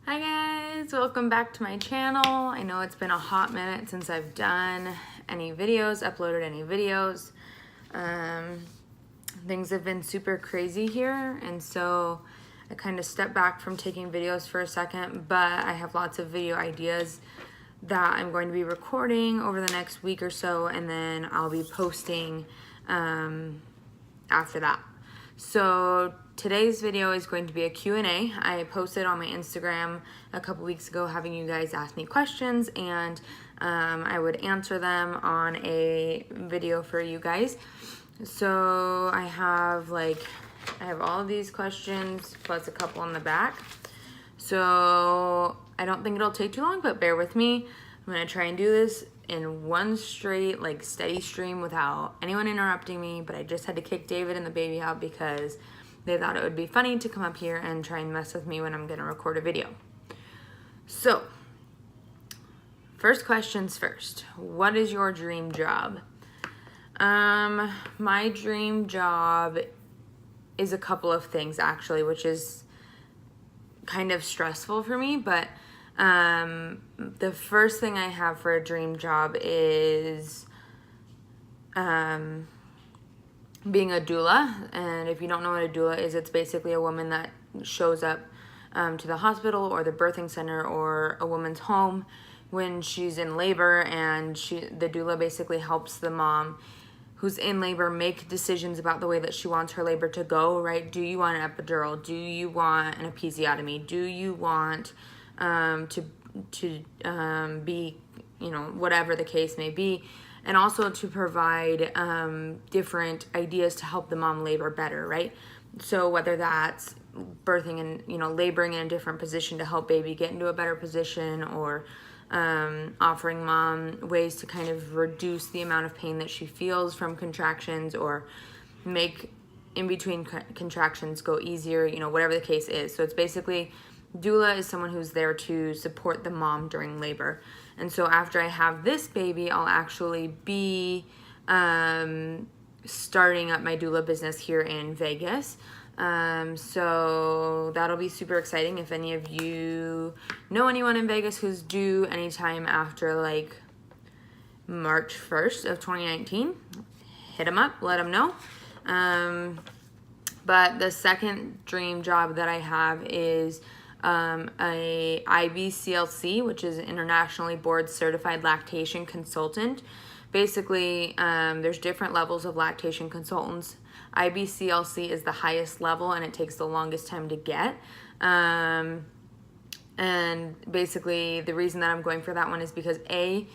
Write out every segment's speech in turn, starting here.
Hi guys, welcome back to my channel. I know it's been a hot minute since I've done any videos, uploaded any videos. Things have been super crazy here, and so I kind of stepped back from taking videos for a second, but I have lots of video ideas that I'm going to be recording over the next week or so, and then I'll be posting after that. So today's video is going to be a Q&A. I posted on my Instagram a couple weeks ago having you guys ask me questions, and I would answer them on a video for you guys. So I have all of these questions plus a couple on the back. So I don't think it'll take too long, but bear with me. I'm gonna try and do this in one straight, steady stream without anyone interrupting me, but I just had to kick David and the baby out because they thought it would be funny to come up here and try and mess with me when I'm gonna record a video. So, first questions first. What is your dream job? My dream job is a couple of things actually, which is kind of stressful for me, but the first thing I have for a dream job is being a doula. And if you don't know what a doula is, it's basically a woman that shows up to the hospital or the birthing center or a woman's home when she's in labor, and the doula basically helps the mom who's in labor make decisions about the way that she wants her labor to go, right? Do you want an epidural? Do you want an episiotomy? Do you want to be, whatever the case may be, and also to provide different ideas to help the mom labor better, right? So whether that's birthing and, laboring in a different position to help baby get into a better position, or offering mom ways to kind of reduce the amount of pain that she feels from contractions, or make in between contractions go easier, whatever the case is. So it's basically, doula is someone who's there to support the mom during labor. And so after I have this baby, I'll actually be starting up my doula business here in Vegas. So that'll be super exciting. If any of you know anyone in Vegas who's due anytime after March 1st of 2019, hit them up, let them know. But the second dream job that I have is a IBCLC, which is Internationally Board Certified Lactation Consultant. Basically, there's different levels of lactation consultants. IBCLC is the highest level, and it takes the longest time to get. And basically, the reason that I'm going for that one is because I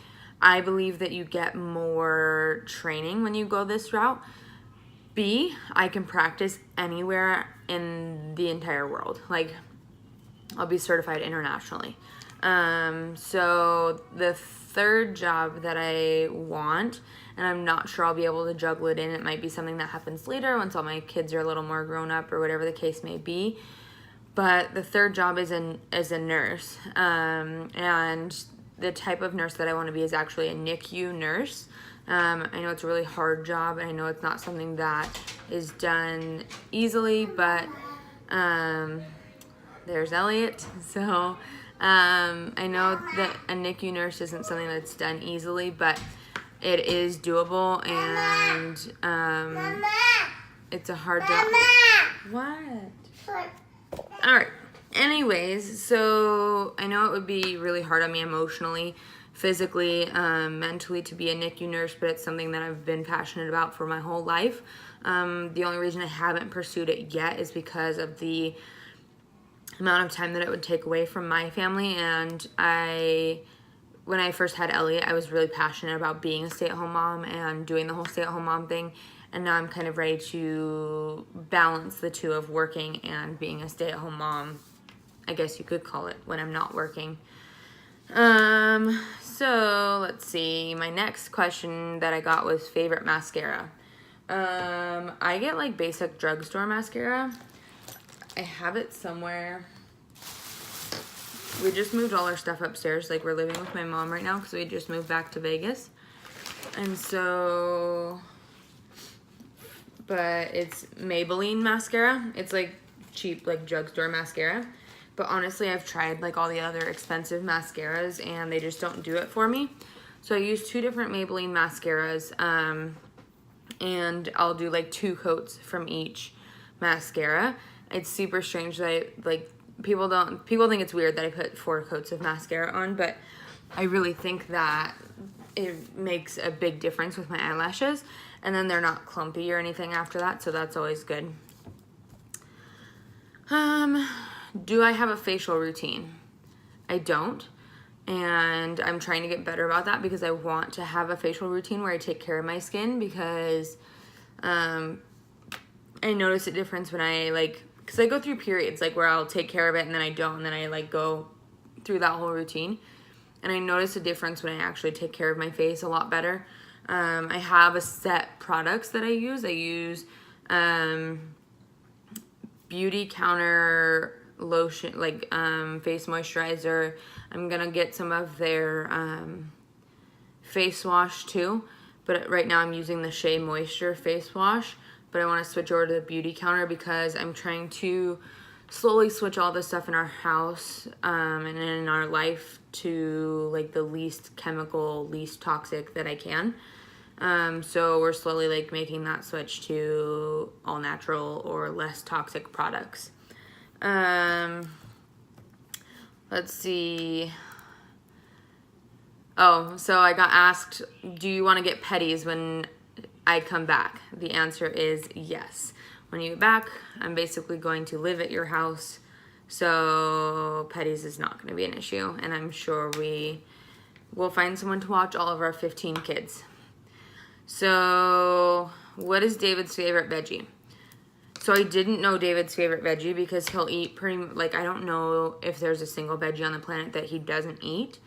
believe that you get more training when you go this route. B, I can practice anywhere in the entire world. I'll be certified internationally. So the third job that I want, and I'm not sure I'll be able to juggle it in, it might be something that happens later once all my kids are a little more grown up or whatever the case may be, but the third job is a nurse. And the type of nurse that I want to be is actually a NICU nurse. I know it's a really hard job, and I know it's not something that is done easily, but there's Elliot. So I know that a NICU nurse isn't something that's done easily, but it is doable, and it's a hard job. What? All right. Anyways, so I know it would be really hard on me emotionally, physically, mentally to be a NICU nurse, but it's something that I've been passionate about for my whole life. The only reason I haven't pursued it yet is because of the amount of time that it would take away from my family. And when I first had Elliot, I was really passionate about being a stay-at-home mom and doing the whole stay-at-home mom thing. And now I'm kind of ready to balance the two of working and being a stay-at-home mom, I guess you could call it, when I'm not working. So let's see. My next question that I got was favorite mascara. I get basic drugstore mascara. I have it somewhere. We just moved all our stuff upstairs. We're living with my mom right now because we just moved back to Vegas. And so, but it's Maybelline mascara. It's cheap drugstore mascara. But honestly, I've tried like all the other expensive mascaras and they just don't do it for me. So I use 2 different Maybelline mascaras, and I'll do like 2 coats from each mascara. It's super strange that people think it's weird that I put 4 coats of mascara on, but I really think that it makes a big difference with my eyelashes, and then they're not clumpy or anything after that, so that's always good. Do I have a facial routine? I don't, and I'm trying to get better about that because I want to have a facial routine where I take care of my skin, because I notice a difference when I because I go through periods like where I'll take care of it and then I don't, and then I like go through that whole routine, and I notice a difference when I actually take care of my face a lot better. I have a set products that I use. I use Beauty Counter lotion, face moisturizer. I'm gonna get some of their face wash too, but right now I'm using the Shea Moisture face wash, but I want to switch over to the Beauty Counter because I'm trying to slowly switch all the stuff in our house and in our life to like the least chemical, least toxic that I can. So we're slowly like making that switch to all natural or less toxic products. Let's see. Oh, so I got asked, do you want to get petties when I come back? The answer is yes. When you get back, I'm basically going to live at your house, so petties is not going to be an issue, and I'm sure we will find someone to watch all of our 15 kids. So, what is David's favorite veggie? So I didn't know David's favorite veggie because he'll eat I don't know if there's a single veggie on the planet that he doesn't eat.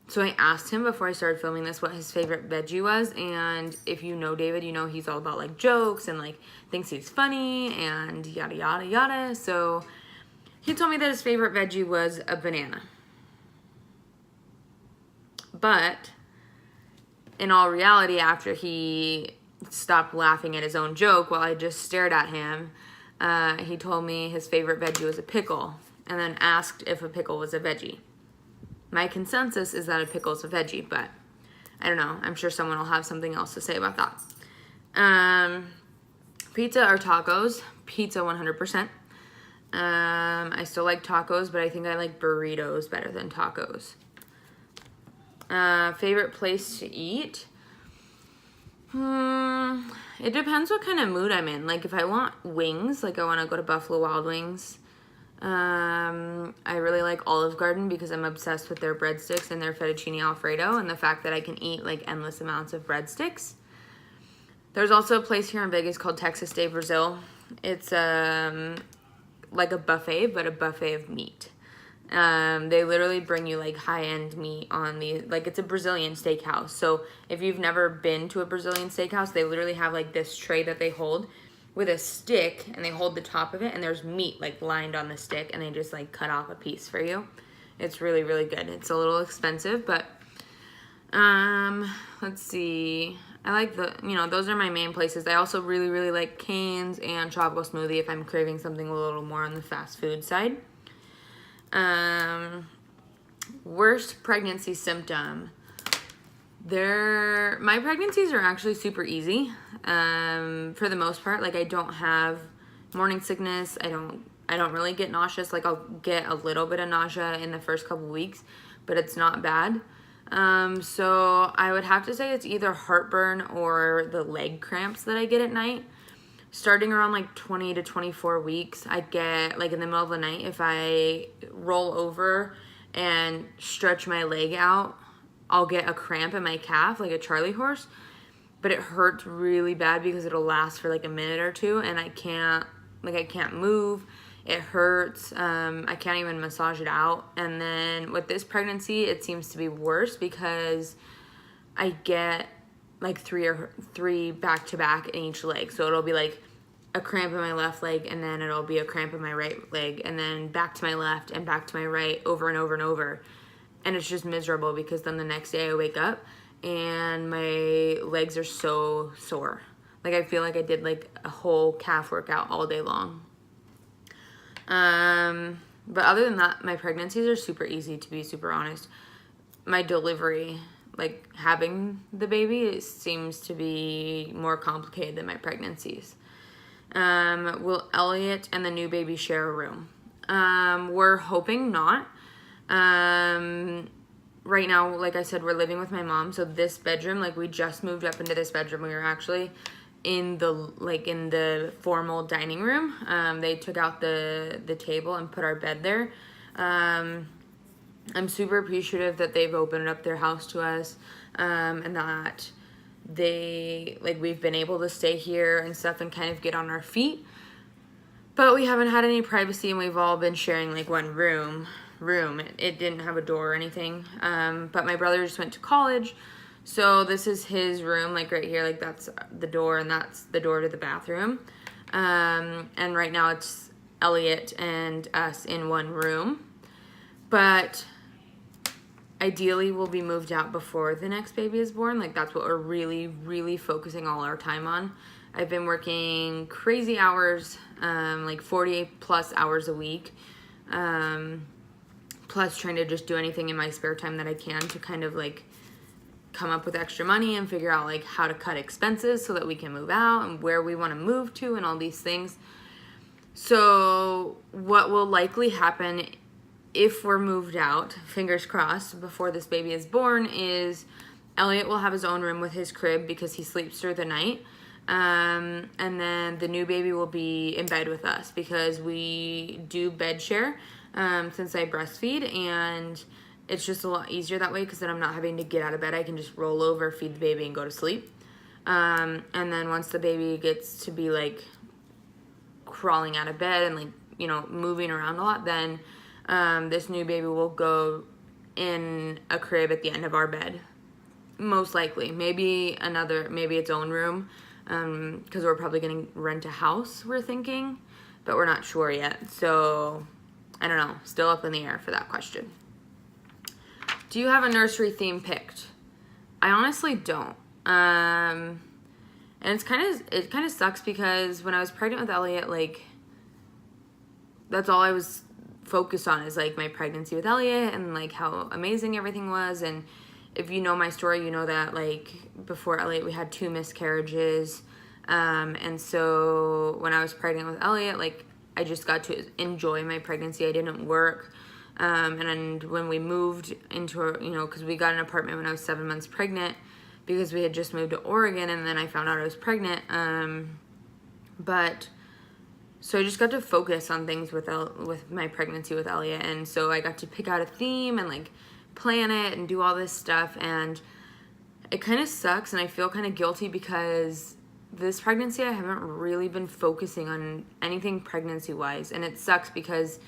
So I asked him before I started filming this what his favorite veggie was, and if you know David, you know he's all about like jokes and like thinks he's funny and yada yada yada. So he told me that his favorite veggie was a banana. But in all reality, after he stopped laughing at his own joke while I just stared at him, he told me his favorite veggie was a pickle, and then asked if a pickle was a veggie. My consensus is that a pickle is a veggie, but I don't know. I'm sure someone will have something else to say about that. Pizza or tacos? Pizza 100%. I still like tacos, but I think I like burritos better than tacos. Favorite place to eat? It depends what kind of mood I'm in. Like if I want wings, like I want to go to Buffalo Wild Wings. I really like Olive Garden because I'm obsessed with their breadsticks and their fettuccine alfredo and the fact that I can eat like endless amounts of breadsticks. There's also a place here in Vegas called Texas de Brazil. It's like a buffet, but a buffet of meat. They literally bring you like high-end meat on it's a Brazilian steakhouse. So if you've never been to a Brazilian steakhouse, they literally have like this tray that they hold with a stick, and they hold the top of it, and there's meat like lined on the stick, and they just like cut off a piece for you. It's really, really good. It's a little expensive, but let's see. I like those are my main places. I also really, really like Cane's and Tropical Smoothie if I'm craving something a little more on the fast food side. Worst pregnancy symptom. My pregnancies are actually super easy. For the most part, like I don't have morning sickness. I don't really get nauseous. Like I'll get a little bit of nausea in the first couple weeks, but it's not bad. So I would have to say it's either heartburn or the leg cramps that I get at night. Starting around like 20 to 24 weeks, I get like in the middle of the night, if I roll over and stretch my leg out, I'll get a cramp in my calf, like a Charlie horse, but it hurts really bad because it'll last for like a minute or two, and I can't move. It hurts. I can't even massage it out. And then with this pregnancy, it seems to be worse because I get like three back to back in each leg. So it'll be like a cramp in my left leg, and then it'll be a cramp in my right leg, and then back to my left and back to my right, over and over and over. And it's just miserable because then the next day I wake up and my legs are so sore. Like I feel like I did like a whole calf workout all day long. But other than that, my pregnancies are super easy, to be super honest. My delivery, like having the baby, it seems to be more complicated than my pregnancies. Will Elliot and the new baby share a room? We're hoping not. Right now, like I said, we're living with my mom. So this bedroom, like we just moved up into this bedroom. We were actually in the formal dining room. They took out the table and put our bed there. I'm super appreciative that they've opened up their house to us, and that we've been able to stay here and stuff and kind of get on our feet. But we haven't had any privacy, and we've all been sharing like one room. It didn't have a door or anything. But my brother just went to college, so this is his room, like right here, like that's the door, and that's the door to the bathroom. And right now it's Elliot and us in one room. But ideally we'll be moved out before the next baby is born. Like that's what we're really, really focusing all our time on. I've been working crazy hours, like 40 plus hours a week, plus trying to just do anything in my spare time that I can to kind of like come up with extra money and figure out like how to cut expenses so that we can move out and where we want to move to and all these things. So what will likely happen if we're moved out, fingers crossed, before this baby is born, is Elliot will have his own room with his crib because he sleeps through the night. And then the new baby will be in bed with us because we do bed share since I breastfeed, and it's just a lot easier that way because then I'm not having to get out of bed. I can just roll over, feed the baby, and go to sleep. And then once the baby gets to be like crawling out of bed and like, you know, moving around a lot, then this new baby will go in a crib at the end of our bed. Most likely. Maybe its own room, because we're probably going to rent a house, we're thinking, but we're not sure yet. So, I don't know. Still up in the air for that question. Do you have a nursery theme picked? I honestly don't. And it kind of sucks because when I was pregnant with Elliot, like, that's all I was focused on is like my pregnancy with Elliot and like how amazing everything was. And if you know my story, you know that like before Elliot we had 2 miscarriages, and so when I was pregnant with Elliot, like I just got to enjoy my pregnancy. I didn't work, and when we moved into because we got an apartment when I was 7 months pregnant because we had just moved to Oregon, and then I found out I was pregnant, but so I just got to focus on things with my pregnancy with Elliot. And so I got to pick out a theme and like plan it and do all this stuff. And it kind of sucks, and I feel kind of guilty because this pregnancy I haven't really been focusing on anything pregnancy-wise. And it sucks because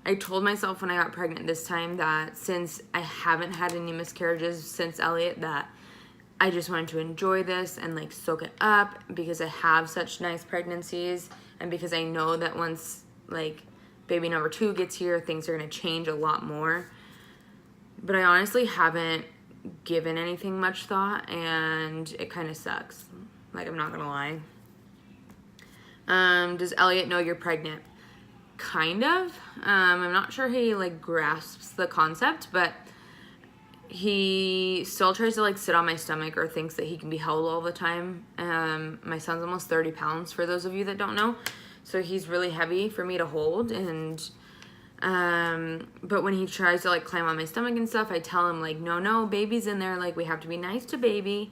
I told myself when I got pregnant this time that since I haven't had any miscarriages since Elliot, that I just wanted to enjoy this and like soak it up because I have such nice pregnancies. And because I know that once like baby number 2 gets here, things are going to change a lot more. But I honestly haven't given anything much thought, and it kind of sucks. Like, I'm not going to lie. Does Elliot know you're pregnant? Kind of. I'm not sure he like grasps the concept, but he still tries to like sit on my stomach or thinks that he can be held all the time. My son's almost 30 pounds for those of you that don't know. So he's really heavy for me to hold. And, but when he tries to like climb on my stomach and stuff, I tell him like, no, baby's in there. Like we have to be nice to baby.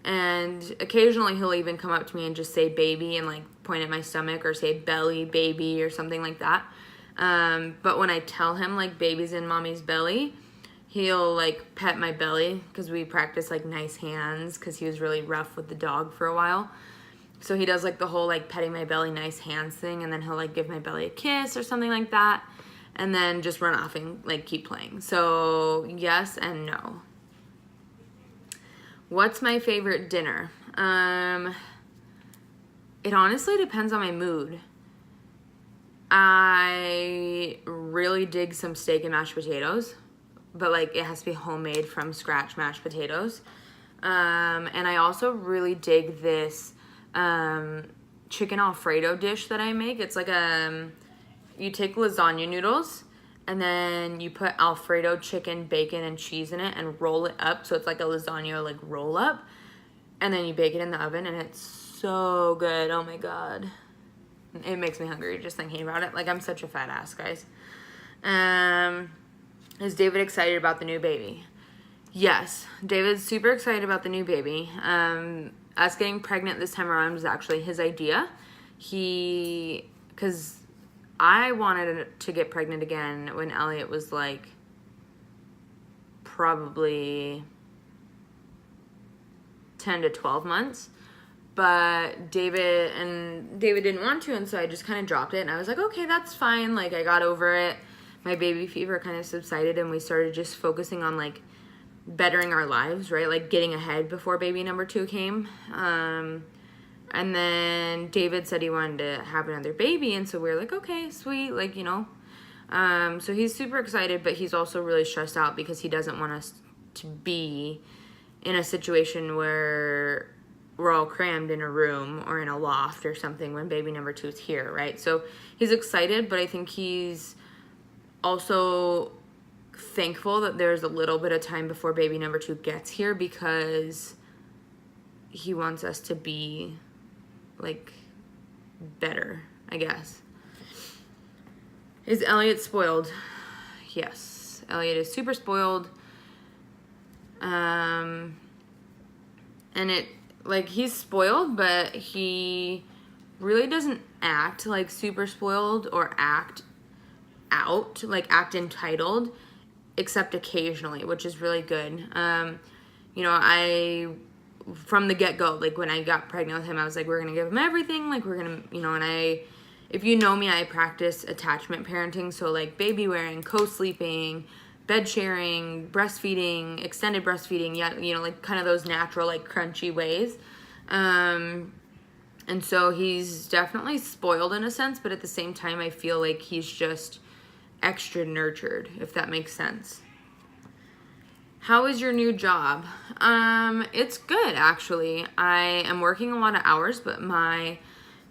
And occasionally he'll even come up to me and just say baby and like point at my stomach or say belly, baby or something like that. But when I tell him like baby's in mommy's belly, he'll like pet my belly because we practice like nice hands because he was really rough with the dog for a while. So he does like the whole like petting my belly, nice hands thing, and then he'll like give my belly a kiss or something like that, and then just run off and like keep playing. So yes and no. What's my favorite dinner? It honestly depends on my mood. I really dig some steak and mashed potatoes, but like it has to be homemade from scratch mashed potatoes. And I also really dig this chicken Alfredo dish that I make. It's like you take lasagna noodles and then you put Alfredo chicken, bacon, and cheese in it and roll it up. So it's like a lasagna like roll up. And then you bake it in the oven and it's so good. Oh my God. It makes me hungry just thinking about it. Like, I'm such a fat ass, guys. Is David excited about the new baby? Yes, David's super excited about the new baby. Us getting pregnant this time around was actually his idea. Because I wanted to get pregnant again when Elliot was like probably 10 to 12 months. But David didn't want to, and so I just kind of dropped it. And I was like, okay, that's fine. Like, I got over it. My baby fever kind of subsided, and we started just focusing on, like, bettering our lives, right? Like, getting ahead before baby number 2 came. And then David said he wanted to have another baby, and so we were like, okay, sweet, like, you know. So he's super excited, but he's also really stressed out because he doesn't want us to be in a situation where we're all crammed in a room or in a loft or something when baby number 2 is here, right? So he's excited, but I think he's also thankful that there's a little bit of time before baby number 2 gets here because he wants us to be, like, better, I guess. Is Elliot spoiled? Yes. Elliot is super spoiled. And he's spoiled, but he really doesn't act like super spoiled or act out, like act entitled, except occasionally, which is really good. You know, from the get-go, like when I got pregnant with him, I was like, we're going to give him everything. Like, we're going to, you know, and if you know me, I practice attachment parenting. So like baby wearing, co-sleeping, bed sharing, breastfeeding, extended breastfeeding, yeah, you know, like kind of those natural, like crunchy ways. And so he's definitely spoiled in a sense, but at the same time, I feel like he's just extra nurtured, if that makes sense. How is your new job? It's good, actually. I am working a lot of hours, but my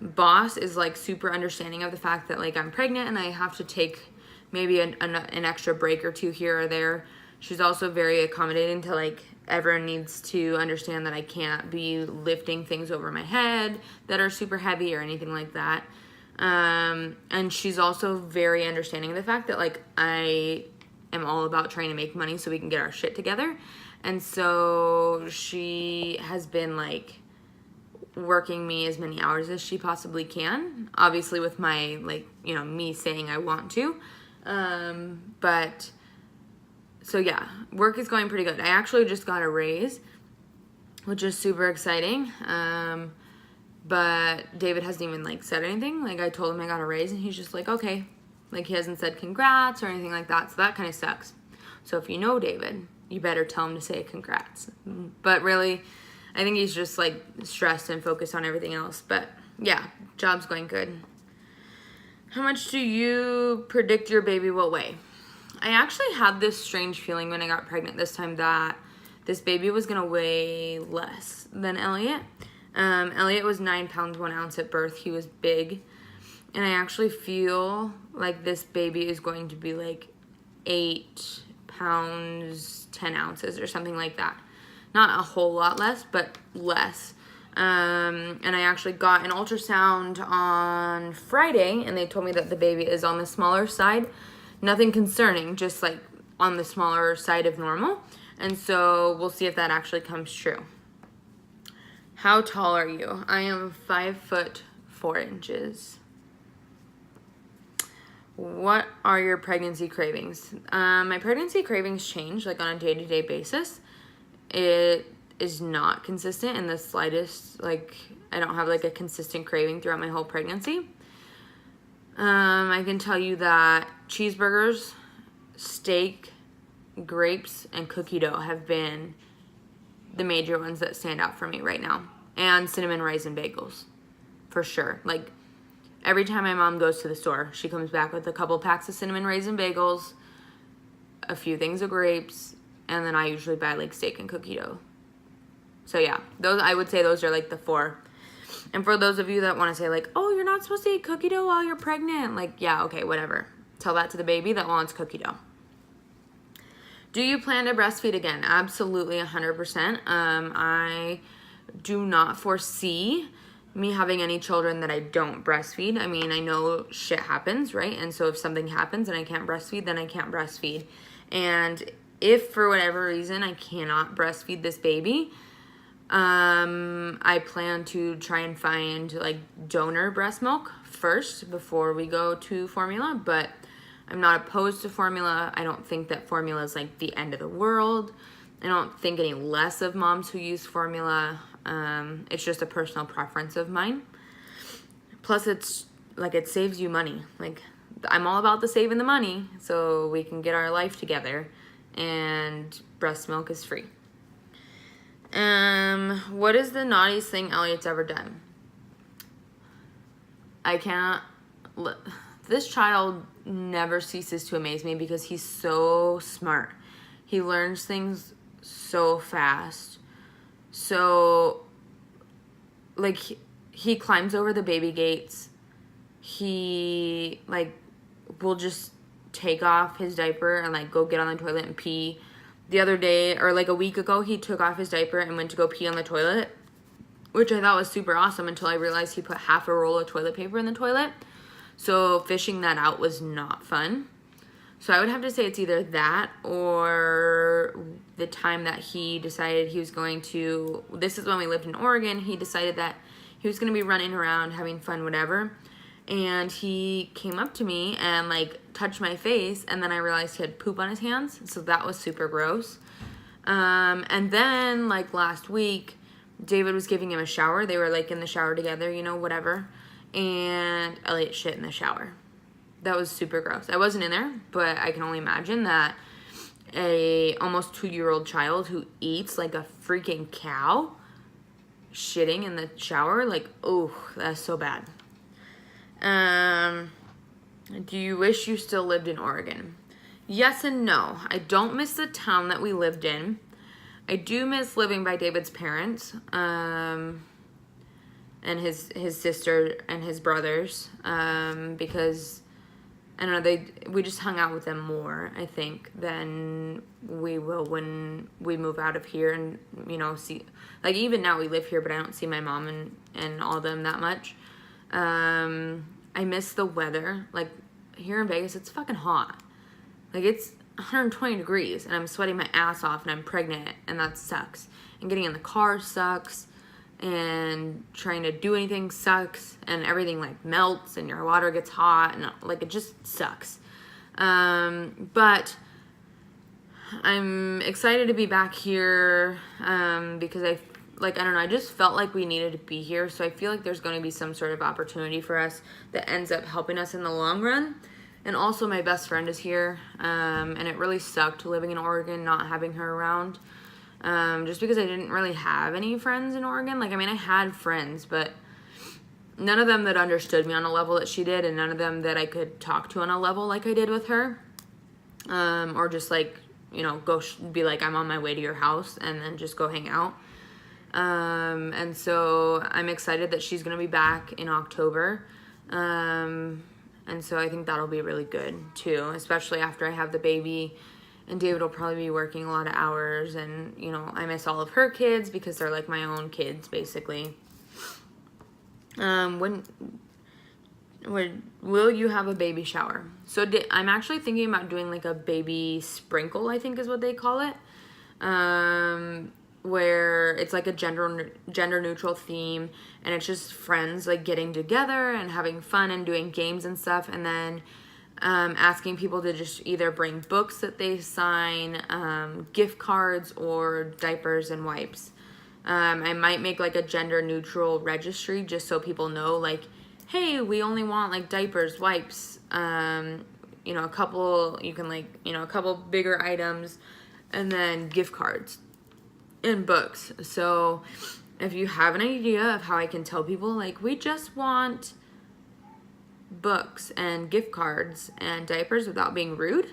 boss is like super understanding of the fact that like I'm pregnant and I have to take maybe an extra break or 2 here or there. She's also very accommodating to like everyone needs to understand that I can't be lifting things over my head that are super heavy or anything like that. And she's also very understanding of the fact that like I am all about trying to make money so we can get our shit together. And so she has been like working me as many hours as she possibly can, obviously with my like, you know, me saying I want to. But so yeah, work is going pretty good. I actually just got a raise, which is super exciting. But David hasn't even like said anything. Like I told him I got a raise and he's just like, okay. Like he hasn't said congrats or anything like that. So that kind of sucks. So if you know David, you better tell him to say congrats. But really, I think he's just like stressed and focused on everything else. But yeah, job's going good. How much do you predict your baby will weigh? I actually had this strange feeling when I got pregnant this time that this baby was going to weigh less than Elliot. Elliot was 9 pounds, 1 ounce at birth. He was big. And I actually feel like this baby is going to be like 8 pounds, 10 ounces or something like that. Not a whole lot less, but less. And I actually got an ultrasound on Friday, and they told me that the baby is on the smaller side. Nothing concerning, just like on the smaller side of normal. And so we'll see if that actually comes true. How tall are you? I am 5'4". What are your pregnancy cravings? My pregnancy cravings change like on a day-to-day basis. It is not consistent in the slightest. Like I don't have like a consistent craving throughout my whole pregnancy. I can tell you that cheeseburgers, steak, grapes, and cookie dough have been the major ones that stand out for me right now. And cinnamon raisin bagels, for sure. Like every time my mom goes to the store, she comes back with a couple packs of cinnamon raisin bagels, a few things of grapes, and then I usually buy like steak and cookie dough. So yeah, those I would say those are like the 4. And for those of you that want to say like, oh, you're not supposed to eat cookie dough while you're pregnant. Like, yeah, okay, whatever. Tell that to the baby that wants cookie dough. Do you plan to breastfeed again? Absolutely, 100%. I do not foresee me having any children that I don't breastfeed. I mean, I know shit happens, right? And so if something happens and I can't breastfeed, then I can't breastfeed. And if for whatever reason I cannot breastfeed this baby, I plan to try and find like donor breast milk first before we go to formula, but I'm not opposed to formula. I don't think that formula is like the end of the world. I don't think any less of moms who use formula. It's just a personal preference of mine. Plus it's like, it saves you money. Like, I'm all about the saving the money so we can get our life together, and breast milk is free. What is the naughtiest thing Elliot's ever done? I can't. This child never ceases to amaze me because he's so smart. He learns things so fast. So, like, he climbs over the baby gates. He, like, will just take off his diaper and, like, go get on the toilet and pee. The other day, or like a week ago, he took off his diaper and went to go pee on the toilet, which I thought was super awesome until I realized he put half a roll of toilet paper in the toilet. So fishing that out was not fun. So I would have to say it's either that or the time that he decided he was going to, this is when we lived in Oregon, he decided that he was going to be running around, having fun, whatever. And he came up to me and like touched my face, and then I realized he had poop on his hands, so that was super gross. And then like last week, David was giving him a shower. They were like in the shower together, you know, whatever. And Elliot shit in the shower. That was super gross. I wasn't in there, but I can only imagine that a almost 2-year-old child who eats like a freaking cow shitting in the shower, like, oh, that's so bad. Do you wish you still lived in Oregon? Yes and no. I don't miss the town that we lived in. I do miss living by David's parents, and his sister and his brothers, because I don't know, we just hung out with them more, I think, than we will when we move out of here and, you know, see, like, even now we live here, but I don't see my mom and all them that much. I miss the weather. Like, here in Vegas, it's fucking hot. Like, it's 120 degrees, and I'm sweating my ass off, and I'm pregnant, and that sucks. And getting in the car sucks, and trying to do anything sucks, and everything, like, melts, and your water gets hot, and, like, it just sucks. But I'm excited to be back here, because I don't know, I just felt like we needed to be here, so I feel like there's going to be some sort of opportunity for us that ends up helping us in the long run. And also my best friend is here, and it really sucked living in Oregon, not having her around, just because I didn't really have any friends in Oregon. Like, I mean, I had friends, but none of them that understood me on a level that she did, and none of them that I could talk to on a level like I did with her, or just, like, you know, go be like, I'm on my way to your house, and then just go hang out. And so I'm excited that she's going to be back in October. And so I think that'll be really good too, especially after I have the baby, and David will probably be working a lot of hours, and, you know, I miss all of her kids because they're like my own kids basically. When will you have a baby shower? So I'm actually thinking about doing like a baby sprinkle, I think is what they call it. Where it's like a gender neutral theme, and it's just friends like getting together and having fun and doing games and stuff, and then asking people to just either bring books that they sign, gift cards, or diapers and wipes. I might make like a gender neutral registry just so people know, like, hey, we only want like diapers, wipes, you know, a couple bigger items, and then gift cards and books. So if you have an idea of how I can tell people, like, we just want books and gift cards and diapers without being rude,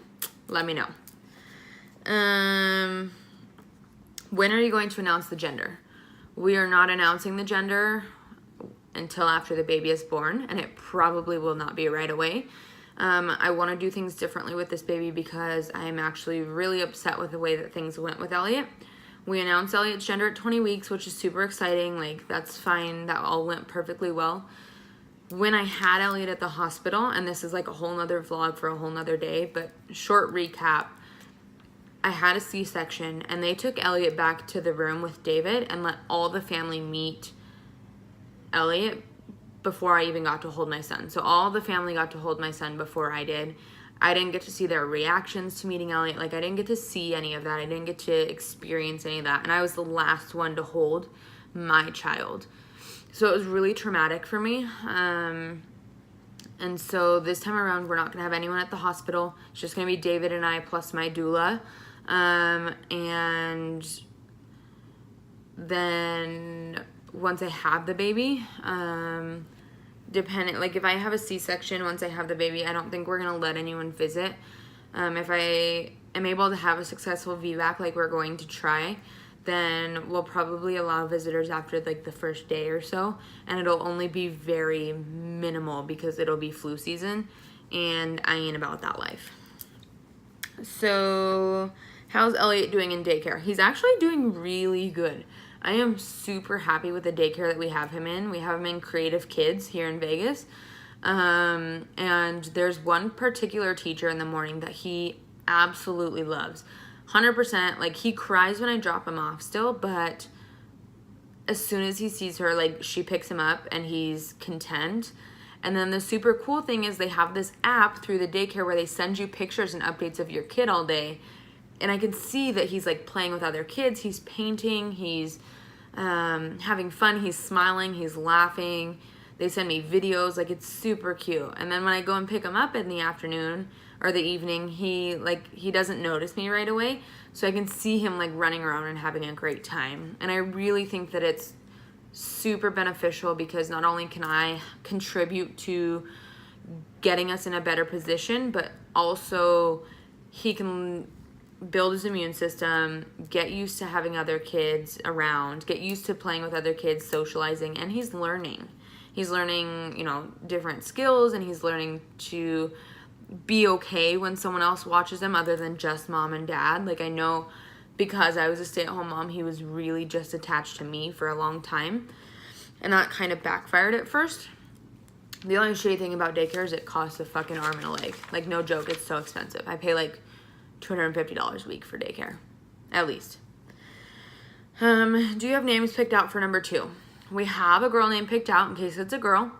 let me know. When are you going to announce the gender? We are not announcing the gender. until after the baby is born, and it probably will not be right away. I want to do things differently with this baby because I am actually really upset with the way that things went with Elliot. We announced Elliot's gender at 20 weeks, which is super exciting. Like, that's fine. That all went perfectly well. When I had Elliot at the hospital, and this is like a whole nother vlog for a whole nother day, but short recap, I had a C-section, and they took Elliot back to the room with David and let all the family meet Elliot before I even got to hold my son. So all the family got to hold my son before I did. I didn't get to see their reactions to meeting Elliot. Like, I didn't get to see any of that. I didn't get to experience any of that. And I was the last one to hold my child. So it was really traumatic for me. And so this time around, we're not going to have anyone at the hospital. It's just going to be David and I plus my doula. And then once I have the baby, like if I have a C-section, once I have the baby, I don't think we're going to let anyone visit. If I am able to have a successful VBAC, like we're going to try, then we'll probably allow visitors after like the first day or so, and it'll only be very minimal because it'll be flu season, and I ain't about that life. So how's Elliot doing in daycare? He's actually doing really good. I am super happy with the daycare that we have him in. We have him in Creative Kids here in Vegas. And there's one particular teacher in the morning that he absolutely loves. 100%. Like, he cries when I drop him off still, but as soon as he sees her, like, she picks him up and he's content. And then the super cool thing is they have this app through the daycare where they send you pictures and updates of your kid all day. And I can see that he's like playing with other kids. He's painting. He's having fun. He's smiling. He's laughing. They send me videos. Like, it's super cute. And then when I go and pick him up in the afternoon or the evening, he doesn't notice me right away. So I can see him like running around and having a great time. And I really think that it's super beneficial because not only can I contribute to getting us in a better position, but also he can build his immune system, get used to having other kids around, get used to playing with other kids, socializing, and he's learning. He's learning, different skills, and he's learning to be okay when someone else watches him other than just mom and dad. Like, I know because I was a stay-at-home mom, he was really just attached to me for a long time, and that kind of backfired at first. The only shitty thing about daycare is it costs a fucking arm and a leg. Like, no joke, it's so expensive. I pay like $250 a week for daycare, at least. Do you have names picked out for number 2? We have a girl name picked out in case it's a girl.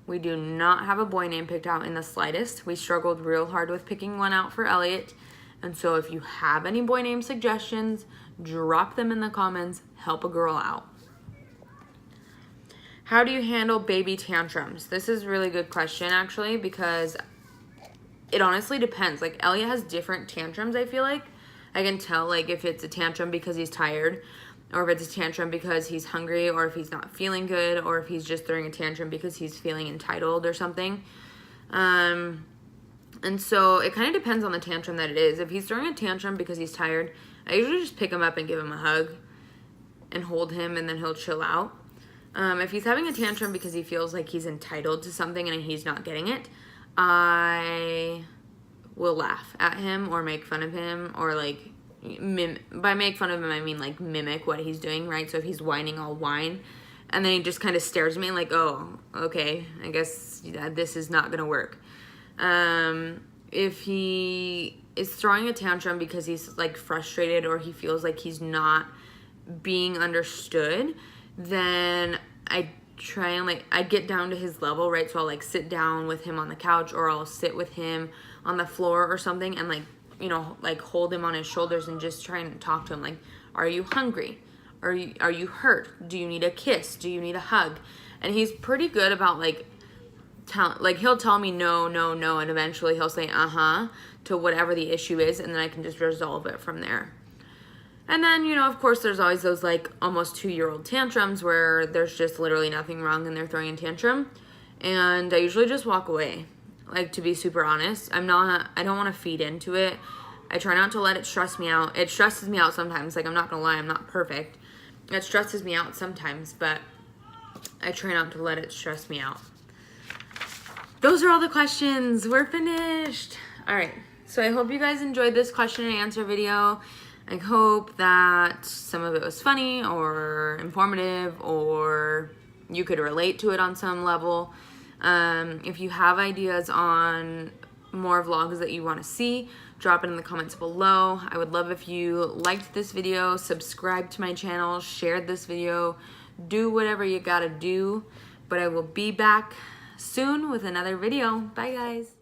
We do not have a boy name picked out in the slightest. We struggled real hard with picking one out for Elliot. And so if you have any boy name suggestions, drop them in the comments. Help a girl out. How do you handle baby tantrums? This is a really good question, actually, because it honestly depends. Like, Elliot has different tantrums, I feel like. I can tell, like, if it's a tantrum because he's tired, or if it's a tantrum because he's hungry, or if he's not feeling good, or if he's just throwing a tantrum because he's feeling entitled or something. And so it kind of depends on the tantrum that it is. If he's throwing a tantrum because he's tired, I usually just pick him up and give him a hug and hold him, and then he'll chill out. If he's having a tantrum because he feels like he's entitled to something and he's not getting it, I will laugh at him or make fun of him, or like, by make fun of him, I mean like mimic what he's doing, right? So if he's whining, I'll whine, and then he just kind of stares at me like, oh, okay, I guess this is not gonna work. If he is throwing a tantrum because he's like frustrated or he feels like he's not being understood, then I try and I get down to his level, right? So I'll like sit down with him on the couch, or I'll sit with him on the floor or something, and like hold him on his shoulders and just try and talk to him. Like, are you hungry? Are you hurt? Do you need a kiss? Do you need a hug? And he's pretty good about he'll tell me no, and eventually he'll say to whatever the issue is, and then I can just resolve it from there. And then, of course, there's always those like almost 2-year-old tantrums where there's just literally nothing wrong and they're throwing a tantrum. And I usually just walk away. Like, to be super honest, I don't want to feed into it. I try not to let it stress me out. It stresses me out sometimes. Like, I'm not going to lie, I'm not perfect. It stresses me out sometimes, but I try not to let it stress me out. Those are all the questions. We're finished. All right. So I hope you guys enjoyed this question and answer video. I hope that some of it was funny or informative, or you could relate to it on some level. If you have ideas on more vlogs that you want to see, drop it in the comments below. I would love if you liked this video, subscribed to my channel, shared this video, do whatever you gotta do. But I will be back soon with another video. Bye guys.